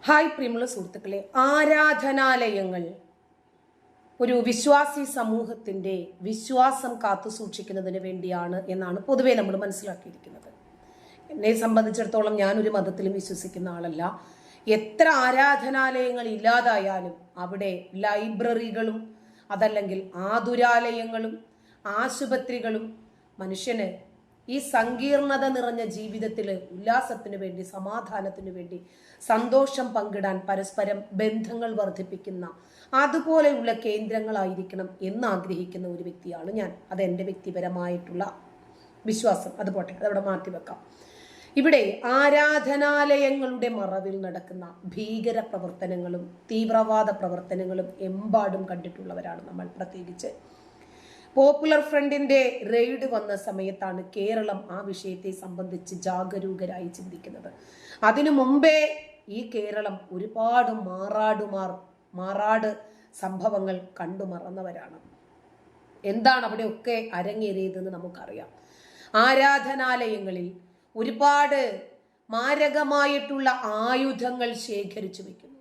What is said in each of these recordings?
Hi പ്രിയമുള്ള സുഹൃത്തുക്കളെ, ആരാധനാലയങ്ങൾ ഒരു വിശ്വാസി സമൂഹത്തിന്റെ വിശ്വാസം കാത്തു സൂക്ഷിക്കുന്നതിന് വേണ്ടിയാണ് എന്നാണ് പൊതുവെ നമ്മൾ മനസ്സിലാക്കിയിരിക്കുന്നത്. എന്നെ സംബന്ധിച്ചിടത്തോളം ഞാനൊരു മതത്തിലും വിശ്വസിക്കുന്ന ആളല്ല. എത്ര ആരാധനാലയങ്ങൾ ഇല്ലാതായാലും അവിടെ ലൈബ്രറികളും അതല്ലെങ്കിൽ ആതുരാലയങ്ങളും ആശുപത്രികളും മനുഷ്യന് ഈ സങ്കീർണത നിറഞ്ഞ ജീവിതത്തിൽ ഉല്ലാസത്തിന് വേണ്ടി, സമാധാനത്തിന് വേണ്ടി, സന്തോഷം പങ്കിടാൻ, പരസ്പരം ബന്ധങ്ങൾ വർദ്ധിപ്പിക്കുന്ന അതുപോലെയുള്ള കേന്ദ്രങ്ങളായിരിക്കണം എന്ന് ആഗ്രഹിക്കുന്ന ഒരു വ്യക്തിയാണ് ഞാൻ. അതെൻ്റെ വ്യക്തിപരമായിട്ടുള്ള വിശ്വാസം. അതുപോട്ടെ, അതവിടെ മാറ്റിവെക്കാം. ഇവിടെ ആരാധനാലയങ്ങളുടെ മറവിൽ നടക്കുന്ന ഭീകര പ്രവർത്തനങ്ങളും തീവ്രവാദ പ്രവർത്തനങ്ങളും എമ്പാടും കണ്ടിട്ടുള്ളവരാണ് നമ്മൾ. പ്രത്യേകിച്ച് പോപ്പുലർ ഫ്രണ്ടിന്റെ റെയ്ഡ് വന്ന സമയത്താണ് കേരളം ആ വിഷയത്തെ സംബന്ധിച്ച് ജാഗരൂകരായി ചിന്തിക്കുന്നത്. അതിനു മുമ്പേ ഈ കേരളം ഒരുപാട് മാറാട് സംഭവങ്ങൾ കണ്ടു മറന്നവരാണ്. എന്താണ് അവിടെയൊക്കെ അരങ്ങേറിയതെന്ന് നമുക്കറിയാം. ആരാധനാലയങ്ങളിൽ ഒരുപാട് മാരകമായിട്ടുള്ള ആയുധങ്ങൾ ശേഖരിച്ചു വെക്കുന്നു.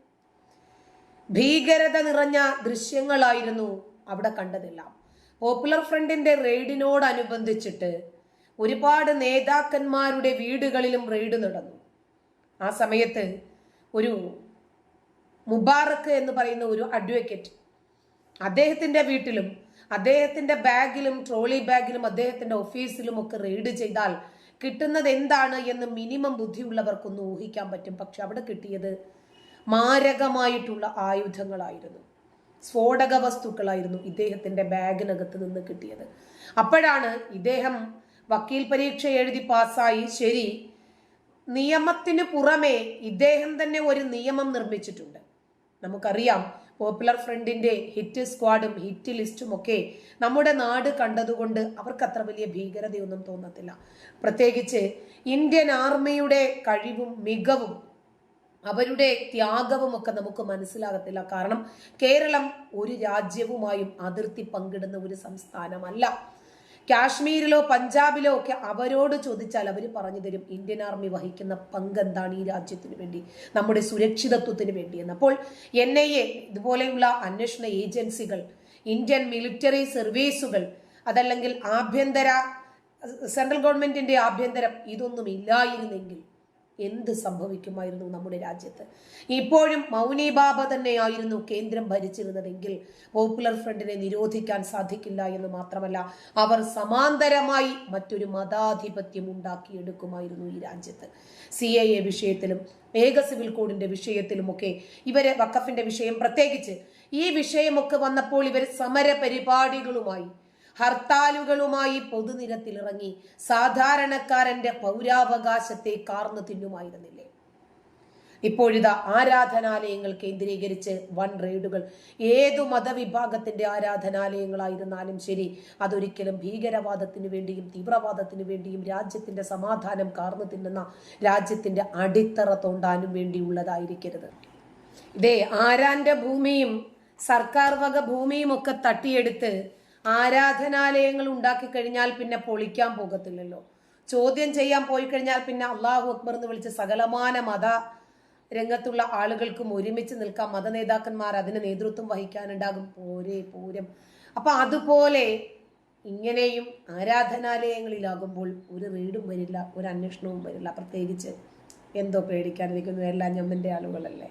ഭീകരത നിറഞ്ഞ ദൃശ്യങ്ങളായിരുന്നു അവിടെ കണ്ടതെല്ലാം. പോപ്പുലർ ഫ്രണ്ടിന്റെ റെയ്ഡിനോടനുബന്ധിച്ചിട്ട് ഒരുപാട് നേതാക്കന്മാരുടെ വീടുകളിലും റെയ്ഡ് നടന്നു. ആ സമയത്ത് ഒരു മുബാറക്ക് എന്ന് പറയുന്ന ഒരു അഡ്വക്കേറ്റ്, അദ്ദേഹത്തിന്റെ വീട്ടിലും അദ്ദേഹത്തിന്റെ ബാഗിലും ട്രോളി ബാഗിലും അദ്ദേഹത്തിന്റെ ഓഫീസിലും ഒക്കെ റെയ്ഡ് ചെയ്താൽ കിട്ടുന്നത് എന്താണ് എന്ന് മിനിമം ബുദ്ധിയുള്ളവർക്കൊന്ന് ഊഹിക്കാൻ പറ്റും. പക്ഷെ അവിടെ കിട്ടിയത് മാരകമായിട്ടുള്ള ആയുധങ്ങളായിരുന്നു, സ്ഫോടക വസ്തുക്കളായിരുന്നു ഇദ്ദേഹത്തിന്റെ ബാഗിനകത്ത് നിന്ന് കിട്ടിയത്. അപ്പോഴാണ് ഇദ്ദേഹം വക്കീൽ പരീക്ഷ എഴുതി പാസ്സായി. ശരി, നിയമത്തിന് പുറമെ ഇദ്ദേഹം തന്നെ ഒരു നിയമം നിർമ്മിച്ചിട്ടുണ്ട്. നമുക്കറിയാം, പോപ്പുലർ ഫ്രണ്ടിന്റെ ഹിറ്റ് സ്ക്വാഡും ഹിറ്റ് ലിസ്റ്റും ഒക്കെ നമ്മുടെ നാട് കണ്ടതുകൊണ്ട് അവർക്ക് അത്ര വലിയ ഭീകരതയൊന്നും തോന്നത്തില്ല. പ്രത്യേകിച്ച് ഇന്ത്യൻ ആർമിയുടെ കഴിവും മികവും അവരുടെ ത്യാഗവും ഒക്കെ നമുക്ക് മനസ്സിലാകത്തില്ല. കാരണം കേരളം ഒരു രാജ്യവുമായും അതിർത്തി പങ്കിടുന്ന ഒരു സംസ്ഥാനമല്ല. കാശ്മീരിലോ പഞ്ചാബിലോ ഒക്കെ അവരോട് ചോദിച്ചാൽ അവർ പറഞ്ഞു തരും ഇന്ത്യൻ ആർമി വഹിക്കുന്ന പങ്ക് എന്താണ് ഈ രാജ്യത്തിന് വേണ്ടി, നമ്മുടെ സുരക്ഷിതത്വത്തിന് വേണ്ടിയെന്ന്. അപ്പോൾ NIA ഇതുപോലെയുള്ള അന്വേഷണ ഏജൻസികൾ, ഇന്ത്യൻ മിലിറ്ററി സർവീസുകൾ, അതല്ലെങ്കിൽ സെൻട്രൽ ഗവൺമെന്റിന്റെ ആഭ്യന്തരം ഇതൊന്നും ഇല്ലായിരുന്നെങ്കിൽ എന്ത് സംഭവിക്കുമായിരുന്നു നമ്മുടെ രാജ്യത്ത്? ഇപ്പോഴും മൗനി ബാബ തന്നെയായിരുന്നു കേന്ദ്രം ഭരിച്ചിരുന്നതെങ്കിൽ പോപ്പുലർ ഫ്രണ്ടിനെ നിരോധിക്കാൻ സാധിക്കില്ല എന്ന് മാത്രമല്ല, അവർ സമാന്തരമായി മറ്റൊരു മതാധിപത്യം ഉണ്ടാക്കിയെടുക്കുമായിരുന്നു ഈ രാജ്യത്ത്. CAA വിഷയത്തിലും ഏക സിവിൽ കോഡിന്റെ വിഷയത്തിലുമൊക്കെ ഇവരെ, വഖഫിന്റെ വിഷയം പ്രത്യേകിച്ച്, ഈ വിഷയമൊക്കെ വന്നപ്പോൾ ഇവർ സമര പരിപാടികളുമായി, ഹർത്താലുകളുമായി പൊതുനിരത്തിലിറങ്ങി സാധാരണക്കാരന്റെ പൗരാവകാശത്തെ കാർന്നു തിന്നുമായിരുന്നില്ലേ? ഇപ്പോഴിതാ ആരാധനാലയങ്ങൾ കേന്ദ്രീകരിച്ച് വൻ റെയ്ഡുകൾ. ഏതു മതവിഭാഗത്തിന്റെ ആരാധനാലയങ്ങളായിരുന്നാലും ശരി, അതൊരിക്കലും ഭീകരവാദത്തിന് വേണ്ടിയും തീവ്രവാദത്തിന് വേണ്ടിയും രാജ്യത്തിന്റെ സമാധാനം കാർന്നു തിന്നുന്ന, രാജ്യത്തിന്റെ അടിത്തറ തോണ്ടാനും വേണ്ടിയുള്ളതായിരിക്കരുത്. ഇതേ ആരാന്റെ ഭൂമിയും സർക്കാർ വക ഭൂമിയും ഒക്കെ തട്ടിയെടുത്ത് ആരാധനാലയങ്ങൾ ഉണ്ടാക്കി കഴിഞ്ഞാൽ പിന്നെ പൊളിക്കാൻ പോകത്തില്ലല്ലോ. ചോദ്യം ചെയ്യാൻ പോയി കഴിഞ്ഞാൽ പിന്നെ അള്ളാഹു അക്ബർ എന്ന് വിളിച്ച് സകലമാന മത രംഗത്തുള്ള ആളുകൾക്കും ഒരുമിച്ച് നിൽക്കാം. മത നേതാക്കന്മാർ അതിന് നേതൃത്വം വഹിക്കാനുണ്ടാകും. പൂരം. അപ്പൊ അതുപോലെ ഇങ്ങനെയും ആരാധനാലയങ്ങളിലാകുമ്പോൾ ഒരു റെയ്ഡും വരില്ല, ഒരു അന്വേഷണവും വരില്ല. പ്രത്യേകിച്ച് എന്തോ പേടിക്കാനിരിക്കുന്നു, എല്ലാം ഞമ്മന്റെ ആളുകളല്ലേ.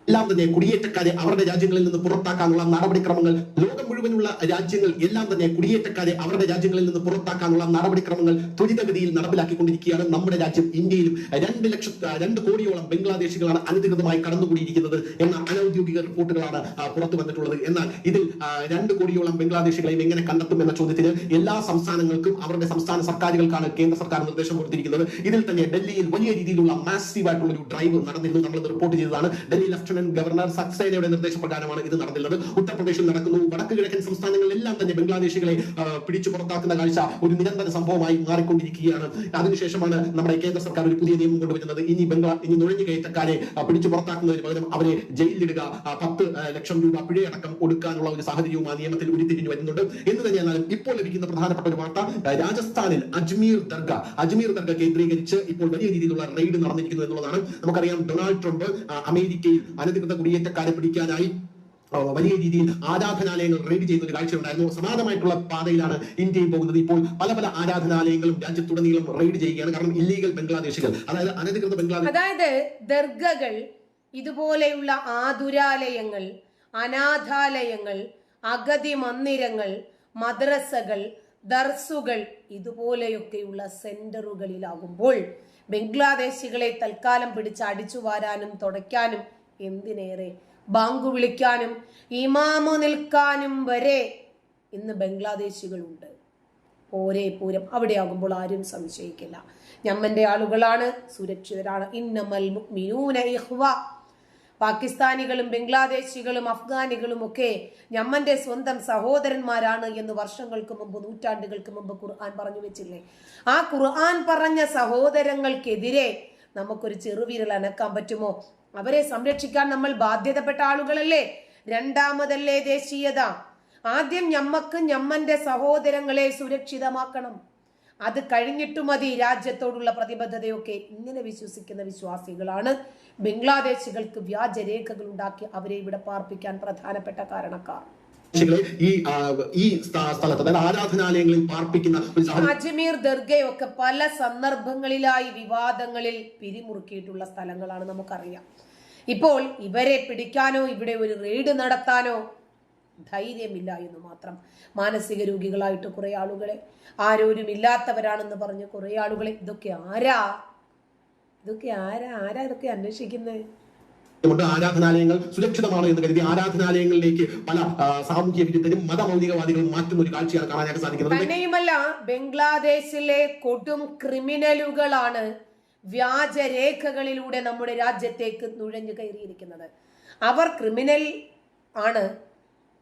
എല്ലാം തന്നെ കുടിയേറ്റക്കാരെ അവരുടെ രാജ്യങ്ങളിൽ നിന്ന് പുറത്താക്കാനുള്ള നടപടിക്രമങ്ങൾ, ലോകം മുഴുവനുള്ള രാജ്യങ്ങൾ എല്ലാം തന്നെ കുടിയേറ്റക്കാരെ അവരുടെ രാജ്യങ്ങളിൽ നിന്ന് പുറത്താക്കാനുള്ള നടപടിക്രമങ്ങൾ ത്വരിതഗതിയിൽ നടപ്പിലാക്കിക്കൊണ്ടിരിക്കുകയാണ്. നമ്മുടെ രാജ്യം ഇന്ത്യയിലും 2 കോടിയോളം ബംഗ്ലാദേശികളാണ് അനധികൃതമായി കടന്നുകൂടിയിരിക്കുന്നത് എന്ന അനൌദ്യോഗിക റിപ്പോർട്ടുകളാണ് പുറത്തു വന്നിട്ടുള്ളത്. എന്നാൽ ഇതിൽ 2 കോടിയോളം ബംഗ്ലാദേശികളെയും എങ്ങനെ കണ്ടെത്തും എന്ന ചോദ്യത്തിന് എല്ലാ സംസ്ഥാനങ്ങൾക്കും അവരുടെ സംസ്ഥാന സർക്കാരുകൾക്കാണ് കേന്ദ്ര സർക്കാർ നിർദ്ദേശം കൊടുത്തിരിക്കുന്നത്. ഇതിൽ തന്നെ ഡൽഹിയിൽ വലിയ രീതിയിലുള്ള മാസീവായിട്ടുള്ള ഒരു ഡ്രൈവ് നടന്നിരുന്നു. നമ്മൾ റിപ്പോർട്ട് ചെയ്തതാണ്. ഡൽഹി ലെഫ്റ്റനന്റ് ലഫ്റ്റനന്റ് ഗവർണർ സക്സേനയുടെ നിർദ്ദേശപ്രകാരമാണ് ഇത് നടന്നിട്ടുള്ളത്. ഉത്തർപ്രദേശിൽ നടക്കുന്നു. വടക്ക് കിഴക്കൻ സംസ്ഥാനങ്ങളിലെല്ലാം തന്നെ ബംഗ്ലാദേശികളെ പിടിച്ചു പുറത്താക്കുന്ന കാഴ്ച ഒരു നിരന്തര സംഭവമായി മാറിക്കൊണ്ടിരിക്കുകയാണ്. അതിനുശേഷമാണ് നമ്മുടെ കേന്ദ്ര സർക്കാർ ഒരു പുതിയ നിയമം കൊണ്ടുവരുന്നത്. ഇനി നുഴഞ്ഞു കയറ്റക്കാരെ പിടിച്ചു പുറത്താക്കുന്നതിന് പകരം അവരെ ജയിലിലിടുക, 10 ലക്ഷം രൂപ പിഴയടക്കം കൊടുക്കാനുള്ള ഒരു സാഹചര്യവും ആ നിയമത്തിൽ ഉരുത്തിരിഞ്ഞു വരുന്നുണ്ട്. എന്ന് തന്നെയാലും ഇപ്പോൾ ലഭിക്കുന്ന പ്രധാനപ്പെട്ട ഒരു വാർത്ത, രാജസ്ഥാനിൽ അജ്മീർ ദർഗ കേന്ദ്രീകരിച്ച് ഇപ്പോൾ വലിയ രീതിയിലുള്ള റെയ്ഡ് നടന്നിരിക്കുന്നു എന്നുള്ളതാണ്. നമുക്കറിയാം, ഡൊണാൾഡ് ട്രംപ് അമേരിക്കയിൽ അനധികൃത കുടിയേറ്റക്കാരെ പിടിക്കാനായി വലിയ രീതിയിൽ ആരാധനാലയങ്ങൾ റെയ്ഡ് ചെയ്യുന്ന ഒരു കാഴ്ചയുണ്ടായിരുന്നു. സമാനമായിട്ടുള്ള പാതയിലാണ് ഇന്ത്യയിൽ പോകുന്നത്. ഇപ്പോൾ പല ആരാധനാലയങ്ങളും രാജ്യത്തുടനീളം റെയ്ഡ് ചെയ്യുകയാണ്. കാരണം ഇല്ലീഗൽ ബംഗ്ലാദേശികൾ, അതായത് അനധികൃത അതായത് ദർഗകൾ, ഇതുപോലെയുള്ള ആതുരാലയങ്ങൾ, അനാഥാലയങ്ങൾ, അഗതി മന്ദിരങ്ങൾ, മദ്രസകൾ, ദർസുകൾ, ഇതുപോലെയൊക്കെയുള്ള സെന്ററുകളിലാകുമ്പോൾ ബംഗ്ലാദേശികളെ തൽക്കാലം പിടിച്ച് അടിച്ചു വാരാനും തുടയ്ക്കാനും, എന്തിനേറെ ബാങ്കു വിളിക്കാനും ഇമാമു നിൽക്കാനും വരെ ഇന്ന് ബംഗ്ലാദേശികളുണ്ട്. പോരേ പൂരം അവിടെയാകുമ്പോൾ ആരും സംശയിക്കില്ല, ഞമ്മന്റെ ആളുകളാണ്, സുരക്ഷിതരാണ്. ഇന്നമൽ മുഅ്മിനൂന ഇഖ്വ. പാകിസ്ഥാനികളും ബംഗ്ലാദേശികളും അഫ്ഗാനികളും ഒക്കെ ഞമ്മന്റെ സ്വന്തം സഹോദരന്മാരാണ് എന്ന് വർഷങ്ങൾക്ക് മുമ്പ്, നൂറ്റാണ്ടുകൾക്ക് മുമ്പ് ഖുർആൻ പറഞ്ഞു വെച്ചില്ലേ? ആ ഖുർആൻ പറഞ്ഞ സഹോദരങ്ങൾക്കെതിരെ നമുക്കൊരു ചെറുവിരൽ അനക്കാൻ പറ്റുമോ? അവരെ സംരക്ഷിക്കാൻ നമ്മൾ ബാധ്യതപ്പെട്ട ആളുകളല്ലേ? രണ്ടാമതല്ലേ ദേശീയത? ആദ്യം ഞമ്മക്ക് ഞമ്മന്റെ സഹോദരങ്ങളെ സുരക്ഷിതമാക്കണം. അത് കഴിഞ്ഞിട്ടു മതി രാജ്യത്തോടുള്ള പ്രതിബദ്ധതയൊക്കെ. ഇങ്ങനെ വിശ്വസിക്കുന്ന വിശ്വാസികളാണ് ബംഗ്ലാദേശികൾക്ക് വ്യാജരേഖകൾ ഉണ്ടാക്കി അവരെ ഇവിടെ പാർപ്പിക്കാൻ പ്രധാനപ്പെട്ട കാരണക്കാർ. ഈ സ്ഥലത്ത്, അതായത് ആരാധനാലയങ്ങളിൽ പാർപ്പിക്കുന്ന അജ്മീർ ദർഗയൊക്കെ പല സന്ദർഭങ്ങളിലായി വിവാദങ്ങളിൽ പിരിമുറുക്കിയിട്ടുള്ള സ്ഥലങ്ങളാണ്, നമുക്കറിയാം. ഇപ്പോൾ ഇവരെ പിടിക്കാനോ ഇവിടെ ഒരു റെയ്ഡ് നടത്താനോ ധൈര്യമില്ല എന്ന് മാത്രം. മാനസിക രോഗികളായിട്ട് കുറെ ആളുകളെ, ആരോരും ഇല്ലാത്തവരാണെന്ന് പറഞ്ഞ് കുറെ ആളുകളെ, ഇതൊക്കെ ആരാ ഇതൊക്കെ അന്വേഷിക്കുന്നത്? ആരാധനാലയങ്ങൾ സുരക്ഷിതമാണ് എന്ന് കരുതി ആരാധനാലയങ്ങളിലേക്ക് പല സാമൂഹ്യ വിരുദ്ധരും മതമൗലികവാദികളും മാറ്റുന്ന ഒരു കാഴ്ചയാണ് കാണാനായിട്ട് സാധിക്കുന്നത്. തന്നെയുമല്ല, ബംഗ്ലാദേശിലെ കൊടും ക്രിമിനലുകളാണ് വ്യാജരേഖകളിലൂടെ നമ്മുടെ രാജ്യത്തേക്ക് നുഴഞ്ഞു കയറിയിരിക്കുന്നത്. അവർ ക്രിമിനൽ ആണ്.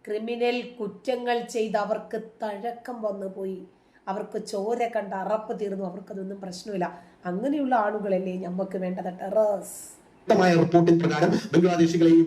ക്രിമിനൽ കുറ്റങ്ങൾ ചെയ്ത് അവർക്ക് തഴക്കം വന്നു പോയി, അവർക്ക് ചോര കണ്ട് അറപ്പ് തീർന്നു, അവർക്കതൊന്നും പ്രശ്നമില്ല. അങ്ങനെയുള്ള ആളുകളല്ലേ നമുക്ക് വേണ്ടത്? ടെറേഴ്സ്. വ്യക്തമായ റിപ്പോർട്ടിൻ പ്രകാരം ബംഗ്ലാദേശികളെയും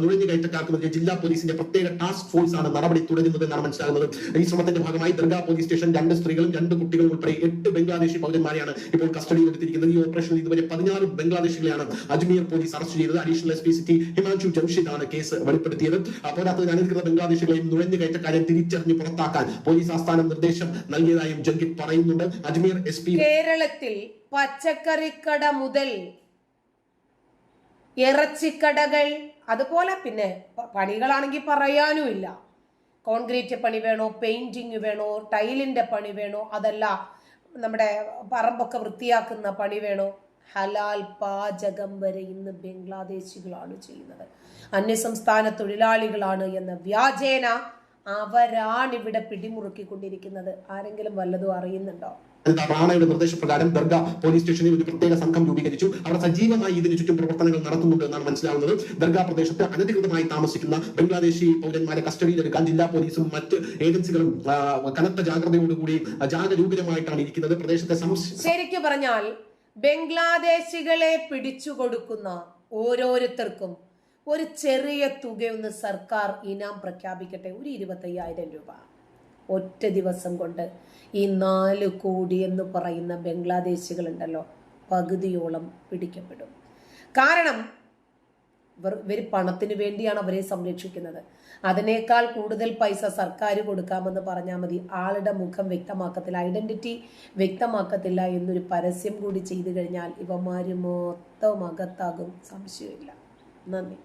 നുഴഞ്ഞു കയറ്റക്കാർക്കുമെതിരെ ജില്ലാ പോലീസിന്റെ പ്രത്യേക ടാസ്ക് ഫോഴ്സ് ആണ് നടപടി തുടരുന്നത് എന്നാണ് മനസ്സിലാകുന്നത്. ഈ ശ്രമത്തിന്റെ ഭാഗമായി ദർഗ പോലീസ് സ്റ്റേഷൻ 2 സ്ത്രീകളും 2 കുട്ടികളും ഉൾപ്പെടെ 8 ബംഗ്ലാദേശി പൗരന്മാരെയാണ് ഇപ്പോൾ കസ്റ്റഡിയിൽ എടുത്തിരിക്കുന്നത്. ഈ ഓപ്പറേഷനിൽ ഇതുവരെ 16 ബംഗ്ലാദേശികളെയാണ് അജ്മീർ പോലീസ് അറസ്റ്റ് ചെയ്തത്. Additional S P city Himanshu Jamshid ആണ് കേസ് വെളിപ്പെടുത്തിയത്. പോരാത്തതിന് അനധികൃത ബംഗ്ലാദേശികളെയും നുഴഞ്ഞു കയറ്റക്കാരെ തിരിച്ചറിഞ്ഞ് പുറത്താക്കാൻ പോലീസ് ആസ്ഥാനം നിർദ്ദേശം നൽകിയതായും ജംഗിത് പറയുന്നുണ്ട്. അജ്മീർ എസ് പി കേരളത്തിൽ പച്ചക്കറിക്കട മുതൽ ഇറച്ചിക്കടകൾ, അതുപോലെ പിന്നെ പണികളാണെങ്കിൽ പറയാനുമില്ല. കോൺക്രീറ്റ് പണി വേണോ, പെയിന്റിങ് വേണോ, ടൈലിന്റെ പണി വേണോ, അതല്ല നമ്മുടെ പറമ്പൊക്കെ വൃത്തിയാക്കുന്ന പണി വേണോ, ഹലാൽ പാചകം വരെ ഇന്ന് ബംഗ്ലാദേശികളാണ് ചെയ്യുന്നത്. അന്യസംസ്ഥാന തൊഴിലാളികളാണ് എന്ന വ്യാജേന അവരാണിവിടെ പിടിമുറുക്കിക്കൊണ്ടിരിക്കുന്നത്. ആരെങ്കിലും വല്ലതും അറിയുന്നുണ്ടോ? റാണയുടെ നിർദ്ദേശപ്രകാരം ദർഗ പോലീസ് സ്റ്റേഷനിൽ ഒരു പ്രത്യേക സംഘം രൂപീകരിച്ചു. അവർ സജീവമായി ഇതിനു ചുറ്റും പ്രവർത്തനങ്ങൾ നടത്തുന്നുണ്ട് എന്നാണ് മനസ്സിലാവുന്നത്. ദർഗ പ്രദേശത്ത് അനധികൃതമായി താമസിക്കുന്ന ബംഗ്ലാദേശി പൗരന്മാരെ കസ്റ്റഡിയിലെടുക്കാൻ ജില്ലാ പോലീസും മറ്റ് ഏജൻസികളും കനത്ത ജാഗ്രതയോടുകൂടി ജാഗരൂകരമായിട്ടാണ് ഇരിക്കുന്നത്. പ്രദേശത്തെ ശരിക്കും പറഞ്ഞാൽ ബംഗ്ലാദേശികളെ പിടിച്ചു കൊടുക്കുന്ന ഓരോരുത്തർക്കും ഒരു ചെറിയ തുകയൊന്ന് സർക്കാർ ഇനാം പ്രഖ്യാപിക്കട്ടെ. ഒരു 25,000 രൂപ ഒറ്റ ദിവസം കൊണ്ട് ഈ 4 കോടി എന്ന് പറയുന്ന ബംഗ്ലാദേശികളുണ്ടല്ലോ, പകുതിയോളം പിടിക്കപ്പെടും. കാരണം ഇവർ പണത്തിന് വേണ്ടിയാണ് അവരെ സംരക്ഷിക്കുന്നത്. അതിനേക്കാൾ കൂടുതൽ പൈസ സർക്കാർ കൊടുക്കാമെന്ന് പറഞ്ഞാൽ മതി. ആളുടെ മുഖം വ്യക്തമാക്കത്തില്ല, ഐഡന്റിറ്റി വ്യക്തമാക്കത്തില്ല എന്നൊരു പരസ്യം കൂടി ചെയ്തു കഴിഞ്ഞാൽ ഇവന്മാര് മൊത്തം അകത്താകും, സംശയമില്ല. നന്ദി.